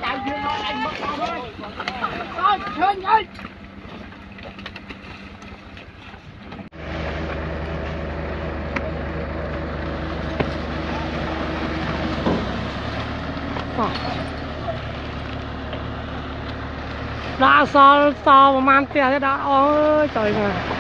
Đại duyên nói anh mất đâu thôi. Rồi, thương ơi. Đã so mà man tia thế đã ôi trời ơi.